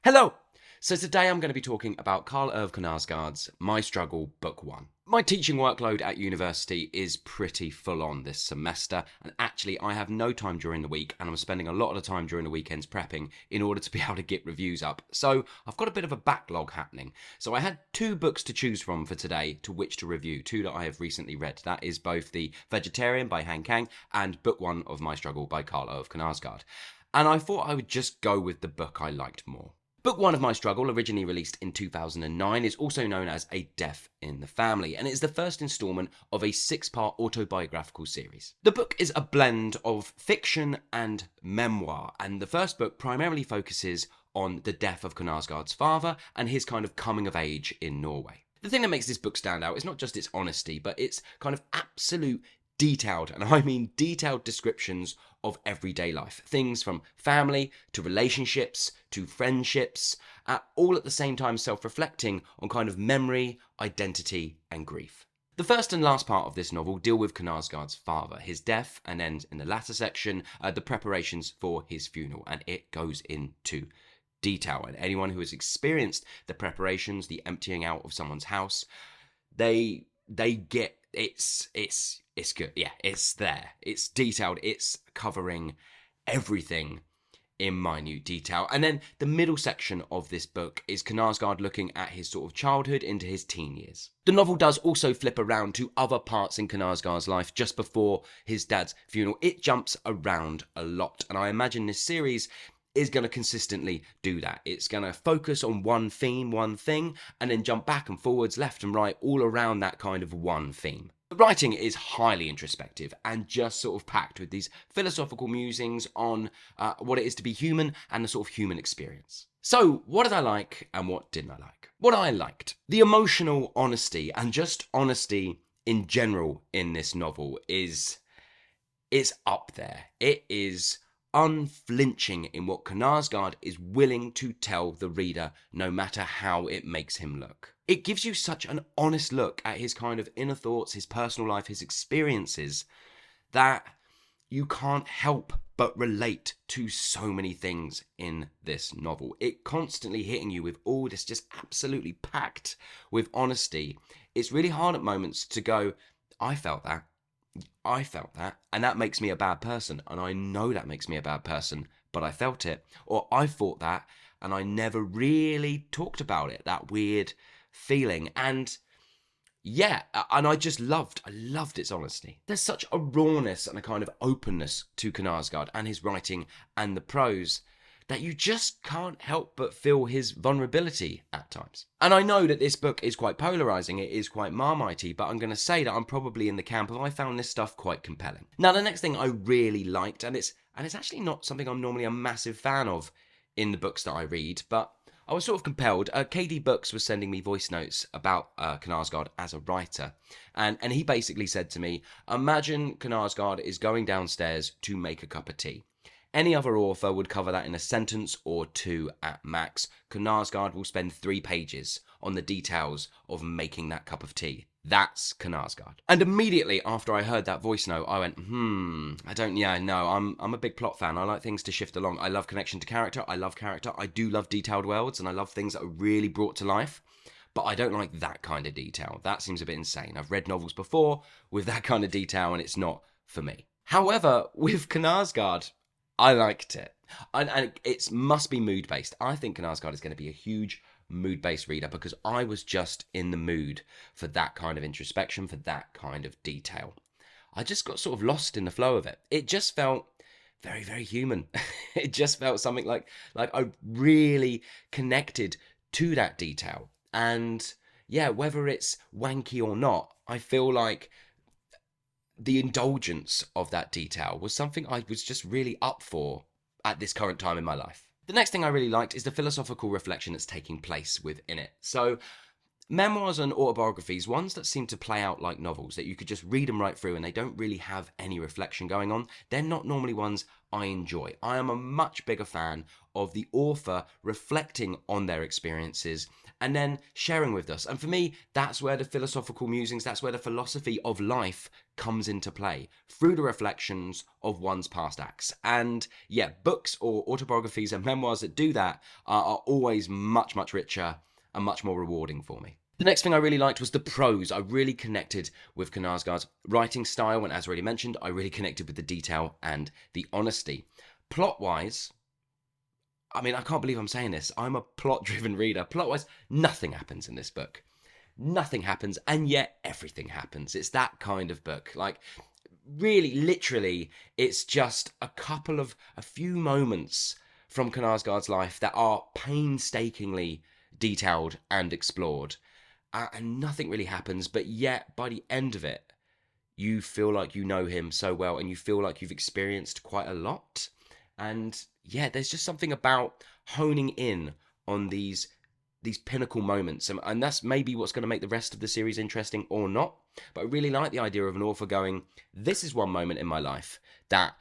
Hello! So today I'm going to be talking about Karl Ove Knausgaard's My Struggle Book 1. My teaching workload at university is pretty full on this semester, and actually I have no time during the week, and I'm spending a lot of the time during the weekends prepping in order to be able to get reviews up. So I've got a bit of a backlog happening. So I had two books to choose from for today to which to review, two that I have recently read. That is both The Vegetarian by Han Kang and Book 1 of My Struggle by Karl Ove Knausgaard. And I thought I would just go with the book I liked more. Book 1 of My Struggle, originally released in 2009, is also known as A Death in the Family, and it is the first instalment of a 6-part autobiographical series. The book is a blend of fiction and memoir, and the first book primarily focuses on the death of Knausgaard's father and his kind of coming of age in Norway. The thing that makes this book stand out is not just its honesty, but its kind of absolute detailed, and I mean detailed descriptions of everyday life. Things from family to relationships to friendships, all at the same time self-reflecting on kind of memory, identity and grief. The first and last part of this novel deal with Knausgaard's father, his death, and then in the latter section, the preparations for his funeral, and it goes into detail. And anyone who has experienced the preparations, the emptying out of someone's house, they get it's good. Yeah, it's there. It's detailed. It's covering everything in minute detail. And then the middle section of this book is Knausgaard looking at his sort of childhood into his teen years. The novel does also flip around to other parts in Knausgaard's life just before his dad's funeral. It jumps around a lot, and I imagine this series is going to consistently do that. It's going to focus on one theme, one thing, and then jump back and forwards, left and right, all around that kind of one theme. The writing is highly introspective and just sort of packed with these philosophical musings on what it is to be human and the sort of human experience. So, what did I like and what didn't I like? What I liked, the emotional honesty and just honesty in general in this novel is up there. It is unflinching in what Knausgaard is willing to tell the reader, no matter how it makes him look. It gives you such an honest look at his kind of inner thoughts, his personal life, his experiences, that you can't help but relate to so many things in this novel. It constantly hitting you with all this just absolutely packed with honesty. It's really hard at moments to go, I felt that, and that makes me a bad person, and I know that makes me a bad person, but I felt it. Or I thought that, and I never really talked about it, that weird feeling. And yeah, and I loved its honesty. There's such a rawness and a kind of openness to Knausgaard and his writing and the prose that you just can't help but feel his vulnerability at times. And I know that this book is quite polarising, it is quite Marmitey, but I'm going to say that I'm probably in the camp of I found this stuff quite compelling. Now, the next thing I really liked, and it's actually not something I'm normally a massive fan of in the books that I read, but I was sort of compelled. KD Books was sending me voice notes about Knausgaard as a writer, and he basically said to me, imagine Knausgaard is going downstairs to make a cup of tea. Any other author would cover that in a sentence or two at max. Knausgaard will spend 3 pages on the details of making that cup of tea. That's Knausgaard. And immediately after I heard that voice note, I went, I'm a big plot fan. I like things to shift along. I love connection to character. I love character. I do love detailed worlds, and I love things that are really brought to life. But I don't like that kind of detail. That seems a bit insane. I've read novels before with that kind of detail, and it's not for me. However, with Knausgaard, I liked it. And it must be mood-based. I think Knausgaard is going to be a huge mood-based reader because I was just in the mood for that kind of introspection, for that kind of detail. I just got sort of lost in the flow of it. It just felt very, very human. It just felt something like I really connected to that detail. And yeah, whether it's wanky or not, I feel like the indulgence of that detail was something I was just really up for at this current time in my life. The next thing I really liked is the philosophical reflection that's taking place within it. So Memoirs and autobiographies, ones that seem to play out like novels, that you could just read them right through and they don't really have any reflection going on, they're not normally ones I enjoy. I am a much bigger fan of the author reflecting on their experiences and then sharing with us. And for me, that's where the philosophical musings, that's where the philosophy of life comes into play, through the reflections of one's past acts. And yeah, books or autobiographies and memoirs that do that are always much, much richer and much more rewarding for me. The next thing I really liked was the prose. I really connected with Knausgaard's writing style, and as already mentioned, I really connected with the detail and the honesty. Plot-wise, I mean, I can't believe I'm saying this. I'm a plot-driven reader. Plot-wise, nothing happens in this book. Nothing happens, and yet everything happens. It's that kind of book. Like, really, literally, it's just a few moments from Knausgaard's life that are painstakingly detailed and explored. And nothing really happens, but yet by the end of it, you feel like you know him so well and you feel like you've experienced quite a lot. And yeah, there's just something about honing in on these pinnacle moments. And that's maybe what's going to make the rest of the series interesting or not. But I really like the idea of an author going, this is one moment in my life that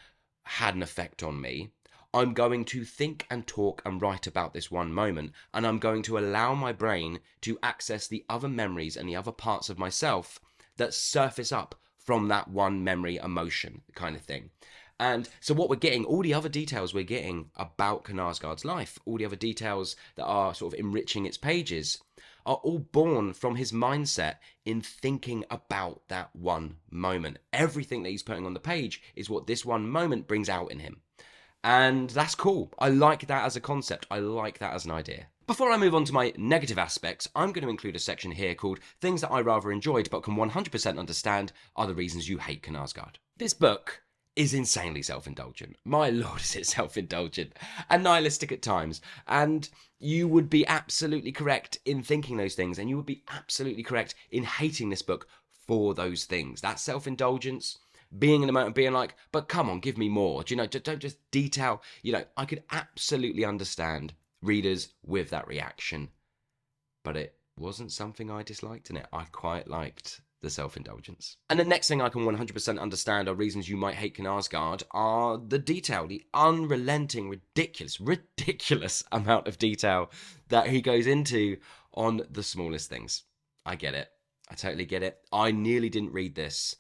had an effect on me. I'm going to think and talk and write about this one moment, and I'm going to allow my brain to access the other memories and the other parts of myself that surface up from that one memory, emotion kind of thing. And so what we're getting, all the other details we're getting about Knausgaard's life, all the other details that are sort of enriching its pages, are all born from his mindset in thinking about that one moment. Everything that he's putting on the page is what this one moment brings out in him. And that's cool. I like that as a concept. I like that as an idea. Before I move on to my negative aspects, I'm going to include a section here called Things That I Rather Enjoyed But Can 100% Understand Are the Reasons You Hate Knausgaard. This book is insanely self-indulgent. My lord, is it self-indulgent and nihilistic at times. And you would be absolutely correct in thinking those things, and you would be absolutely correct in hating this book for those things. That self-indulgence, being in the moment, being like, but come on, give me more. Do you know, don't just detail. You know, I could absolutely understand readers with that reaction, but it wasn't something I disliked in it. I quite liked the self-indulgence. And the next thing I can 100% understand are reasons you might hate Knausgaard are the detail, the unrelenting, ridiculous amount of detail that he goes into on the smallest things. I get it. I totally get it. I nearly didn't read this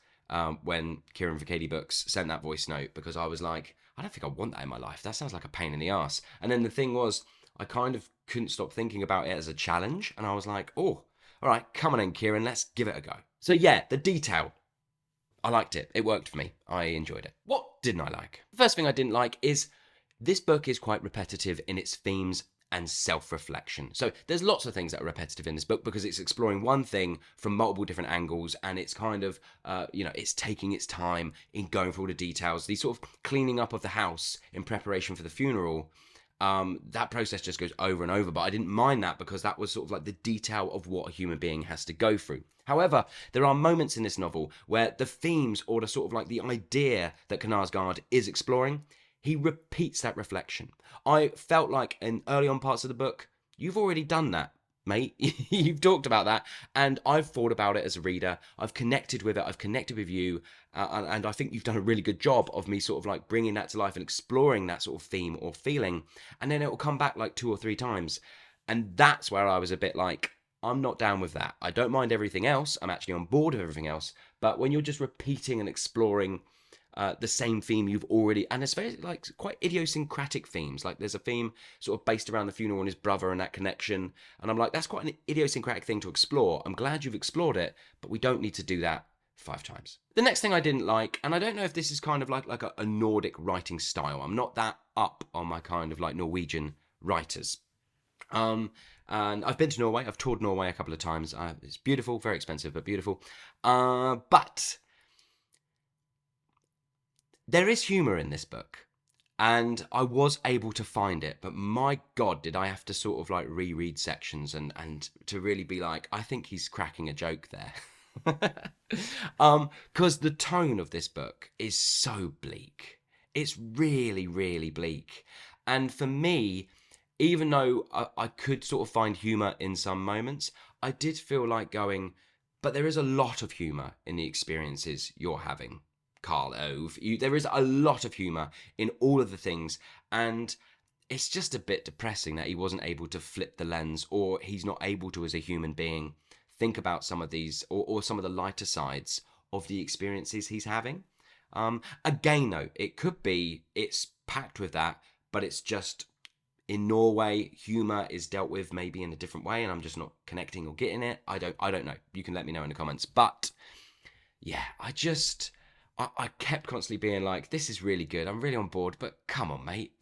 when Kieran for Katie Books sent that voice note, because I was like, I don't think I want that in my life. That sounds like a pain in the ass. And then the thing was, I kind of couldn't stop thinking about it as a challenge. And I was like, oh, all right, come on in, Kieran, let's give it a go. So yeah, the detail, I liked it. It worked for me. I enjoyed it. What didn't I like? The first thing I didn't like is this book is quite repetitive in its themes and self-reflection. So there's lots of things that are repetitive in this book because it's exploring one thing from multiple different angles, and it's kind of, it's taking its time in going through all the details. The sort of cleaning up of the house in preparation for the funeral, that process just goes over and over, but I didn't mind that because that was sort of like the detail of what a human being has to go through. However, there are moments in this novel where the themes or the sort of like the idea that Knausgaard is exploring, he repeats that reflection. I felt like in early on parts of the book, you've already done that, mate. You've talked about that, and I've thought about it as a reader. I've connected with it. I've connected with you, and I think you've done a really good job of me sort of like bringing that to life and exploring that sort of theme or feeling, and then it will come back like 2 or 3 times, and that's where I was a bit like, I'm not down with that. I don't mind everything else. I'm actually on board with everything else, but when you're just repeating and exploring the same theme you've already, and it's very like quite idiosyncratic themes. Like there's a theme sort of based around the funeral and his brother and that connection, and I'm like, that's quite an idiosyncratic thing to explore. I'm glad you've explored it, but we don't need to do that 5 times. The next thing I didn't like, and I don't know if this is kind of like a Nordic writing style. I'm not that up on my kind of like Norwegian writers. And I've been to Norway. I've toured Norway a couple of times. It's beautiful, very expensive, but beautiful. But there is humour in this book, and I was able to find it, but my God, did I have to sort of like reread sections and to really be like, I think he's cracking a joke there. Because the tone of this book is so bleak. It's really, really bleak. And for me, even though I could sort of find humour in some moments, I did feel like going, but there is a lot of humour in the experiences you're having, Karl Ove. There is a lot of humour in all of the things, and it's just a bit depressing that he wasn't able to flip the lens, or he's not able to, as a human being, think about some of these, or some of the lighter sides of the experiences he's having. Again, though, it could be it's packed with that, but it's just in Norway, humour is dealt with maybe in a different way, and I'm just not connecting or getting it. I don't know. You can let me know in the comments. But yeah, I kept constantly being like, this is really good. I'm really on board, but come on, mate.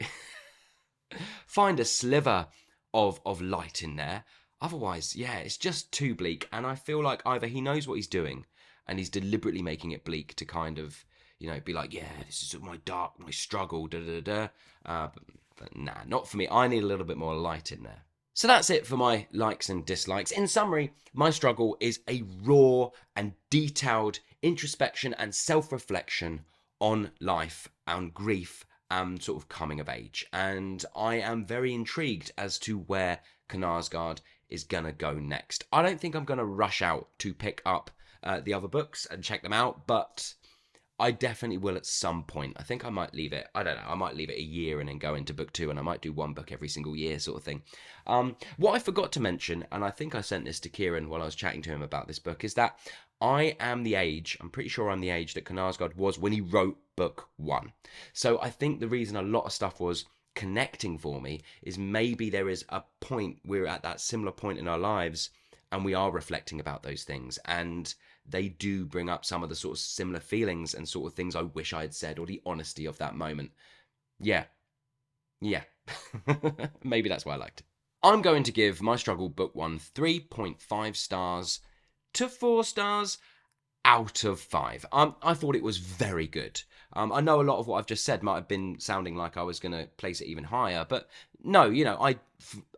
Find a sliver of light in there. Otherwise, yeah, it's just too bleak. And I feel like either he knows what he's doing and he's deliberately making it bleak to kind of, be like, yeah, this is my struggle, but nah, not for me. I need a little bit more light in there. So that's it for my likes and dislikes. In summary, My Struggle is a raw and detailed introspection and self-reflection on life and grief and sort of coming of age. And I am very intrigued as to where Knausgård is going to go next. I don't think I'm going to rush out to pick up the other books and check them out, but I definitely will at some point. I think I might leave it, I don't know, I might leave it a year and then go into book 2, and I might do one book every single year sort of thing. What I forgot to mention, and I think I sent this to Kieran while I was chatting to him about this book, is that I am the age, I'm pretty sure I'm the age that Knausgård was when he wrote book 1. So I think the reason a lot of stuff was connecting for me is maybe there is a point, we're at that similar point in our lives, and we are reflecting about those things, and they do bring up some of the sort of similar feelings and sort of things I wish I had said, or the honesty of that moment. Yeah. Maybe that's why I liked it. I'm going to give My Struggle Book 1 3.5 stars to 4 stars out of 5. I thought it was very good. I know a lot of what I've just said might have been sounding like I was going to place it even higher, but no,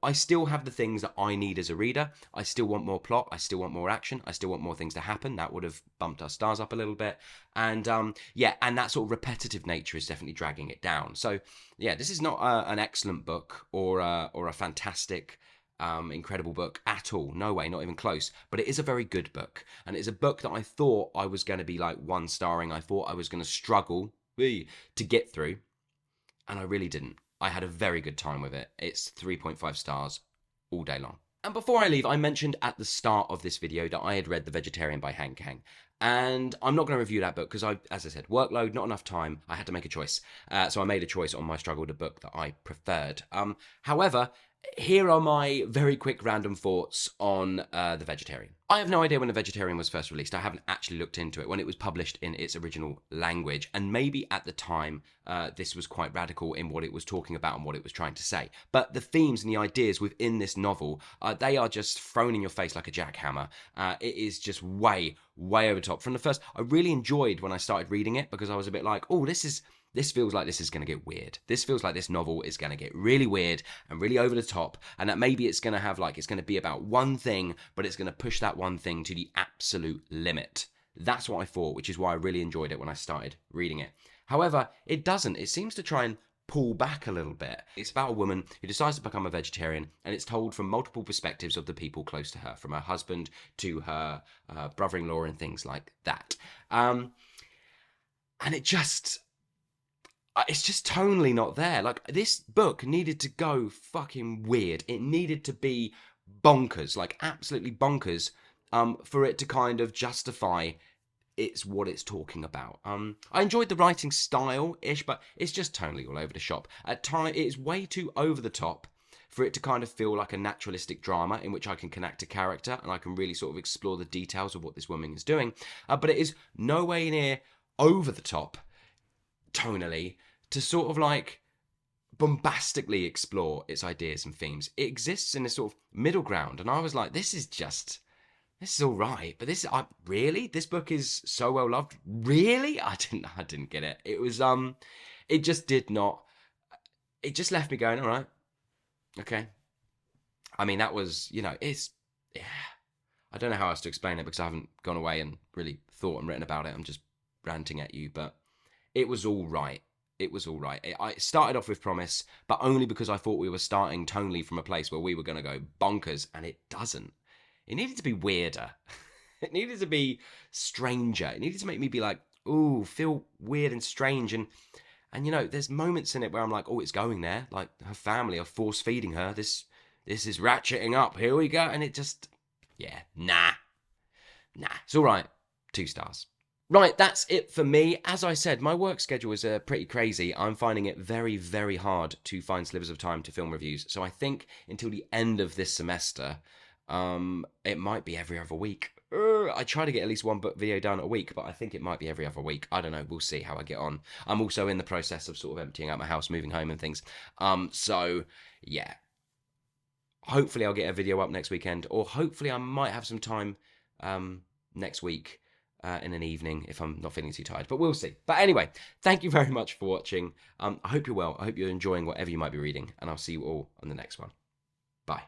I still have the things that I need as a reader. I still want more plot. I still want more action. I still want more things to happen. That would have bumped our stars up a little bit. And and that sort of repetitive nature is definitely dragging it down. So yeah, this is not an excellent book or a fantastic incredible book at all. No way, not even close. But it is a very good book, and it's a book that I thought I was going to be like 1-starring. I thought I was going to struggle to get through, and I really didn't. I had a very good time with it. It's 3.5 stars all day long. And before I leave, I mentioned at the start of this video that I had read The Vegetarian by Han Kang. And I'm not going to review that book because, as I said, workload, not enough time. I had to make a choice. So I made a choice on My Struggle, the book that I preferred. However, here are my very quick random thoughts on The Vegetarian. I have no idea when The Vegetarian was first released. I haven't actually looked into it when it was published in its original language. And maybe at the time, this was quite radical in what it was talking about and what it was trying to say. But the themes and the ideas within this novel, they are just thrown in your face like a jackhammer. It is just way over the top. From the first, I really enjoyed when I started reading it because I was a bit like, oh, this feels like this is going to get weird. This feels like this novel is going to get really weird and really over the top, and that maybe it's going to have it's going to be about one thing, but it's going to push that one thing to the absolute limit. That's what I thought, which is why I really enjoyed it when I started reading it. However, it doesn't. It seems to try and pull back a little bit. It's about a woman who decides to become a vegetarian, and it's told from multiple perspectives of the people close to her, from her husband to her brother-in-law and things like that. And it's just tonally not there. Like, this book needed to go fucking weird. It needed to be bonkers, like absolutely bonkers, for it to kind of justify what it's talking about. I enjoyed the writing style-ish, but it's just tonally all over the shop. At times, it's way too over the top for it to kind of feel like a naturalistic drama in which I can connect to character and I can really sort of explore the details of what this woman is doing. But it is no way near over the top tonally to sort of like bombastically explore its ideas and themes. It exists in this sort of middle ground, and I was like, this is all right, but this book is so well loved. Really? I didn't get it. It was it just did not. It just left me going, all right, okay. I mean, that was, it's, yeah. I don't know how else to explain it because I haven't gone away and really thought and written about it. I'm just ranting at you, but it was all right. It was all right. I started off with promise, but only because I thought we were starting tonally from a place where we were going to go bonkers, and it doesn't. It needed to be weirder. It needed to be stranger. It needed to make me be like, ooh, feel weird and strange. And you know, there's moments in it where I'm like, oh, it's going there. Like her family are force feeding her. This is ratcheting up. Here we go. And it just, yeah, nah. It's all right. 2 stars. Right, that's it for me. As I said, my work schedule is pretty crazy. I'm finding it very, very hard to find slivers of time to film reviews. So I think until the end of this semester, it might be every other week. I try to get at least one video done a week, but I think it might be every other week. I don't know. We'll see how I get on. I'm also in the process of sort of emptying out my house, moving home and things. So, yeah. Hopefully I'll get a video up next weekend, or hopefully I might have some time next week in an evening if I'm not feeling too tired. But we'll see. But anyway, thank you very much for watching. I hope you're well. I hope you're enjoying whatever you might be reading, and I'll see you all on the next one. Bye.